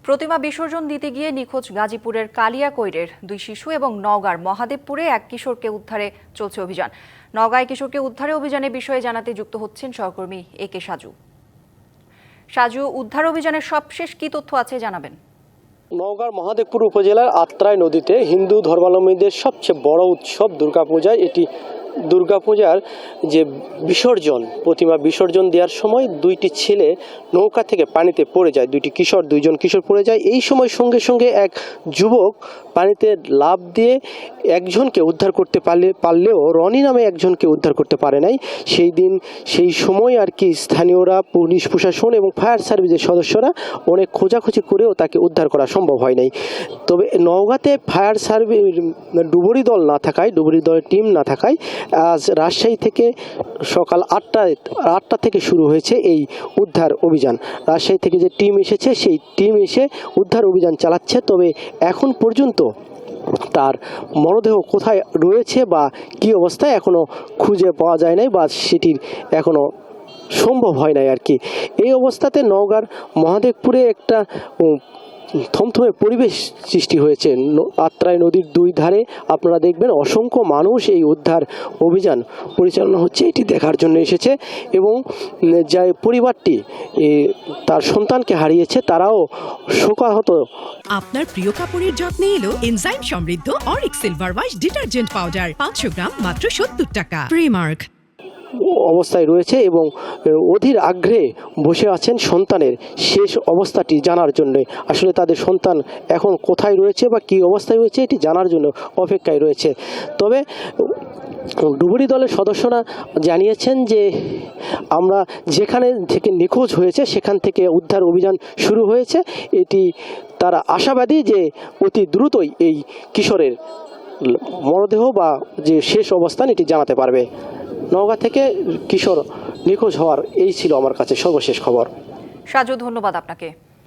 প্রতিমা বিসর্জন দিতে গিয়ে নিখোঁজ গাজীপুরের কালিয়াকৈরের 2 শিশু এবং নওগাঁর মহাদেবপুরে এক কিশোরকে উদ্ধারে চলছে অভিযান। নওগাঁয় কিশোরকে উদ্ধারে অভিযানের বিষয়ে জানাতে যুক্ত হচ্ছেন সহকর্মী একে সাজু। সাজু, উদ্ধার অভিযানের সবশেষ কি তথ্য আছে জানাবেন। নওগাঁর মহাদেবপুর উপজেলার আত্রাই নদীতে হিন্দু ধর্মাবলম্বীদের সবচেয়ে বড় উৎসব দুর্গাপূজায় এটি দুর্গাপূজার যে বিসর্জন, প্রতিমা বিসর্জন দেওয়ার সময় দুইটি ছেলে নৌকা থেকে পানিতে পড়ে যায়, দুইজন কিশোর পড়ে যায়। এই সময় সঙ্গে সঙ্গে এক যুবক পানিতে লাফ দিয়ে একজনকে উদ্ধার করতে পারলেও রনি নামে একজনকে উদ্ধার করতে পারে নাই। সেই সময় আর কি স্থানীয়রা, পুলিশ প্রশাসন এবং ফায়ার সার্ভিসের সদস্যরা অনেক খোঁজাখুঁজি করেও তাকে উদ্ধার করা সম্ভব হয় নাই। তবে নওগাঁতে ফায়ার সার্ভিস ডুবুরি দল না থাকায়, ডুবুরি দলের টিম না থাকায় আজ রাজশাহী থেকে সকাল 8টা থেকে শুরু হয়েছে এই উদ্ধার অভিযান। রাজশাহী থেকে যে টিম এসেছে সেই টিম এসে উদ্ধার অভিযান চালাচ্ছে। তবে এখন পর্যন্ত তার মরদেহ কোথায় রয়েছে বা কী অবস্থায় এখনও খুঁজে পাওয়া যায় নাই বা সেটির এখনও সম্ভব হয় নাই আর কি। এই অবস্থাতে নওগাঁর মহাদেবপুরে একটা থমথমে পরিবেশ সৃষ্টি হয়েছে। আত্রাই নদীর দুই ধারে আপনারা দেখবেন অসংখ্য মানুষ এই উদ্ধার অভিযান পরিচালনা হচ্ছে এটি দেখার জন্য এসেছে এবং যে পরিবারটি তার সন্তানকে হারিয়েছে তারাও শোকাহত। আপনার প্রিয় কাপড়ের যত্নে এলো এনজাইম সমৃদ্ধ Arik silver wash detergent powder 500 গ্রাম মাত্র 70 টাকা। প্রিমার্ক অবস্থায় রয়েছে এবং অধীর আগ্রহে বসে আছেন সন্তানের শেষ অবস্থাটি জানার জন্য। আসলে তাদের সন্তান এখন কোথায় রয়েছে বা কী অবস্থায় রয়েছে এটি জানার জন্য অপেক্ষায় রয়েছে। তবে ডুবুরি দলের সদস্যরা জানিয়েছেন যে আমরা যেখানে থেকে নিখোঁজ হয়েছে সেখান থেকে উদ্ধার অভিযান শুরু হয়েছে। এটি তারা আশাবাদী যে অতি দ্রুতই এই কিশোরের মরদেহ বা যে শেষ অবস্থান এটি জানাতে পারবে। নওগাঁ থেকে কিশোর নিখোঁজ হওয়ার এই ছিল আমার কাছে সর্বশেষ খবর। সাজু, ধন্যবাদ আপনাকে।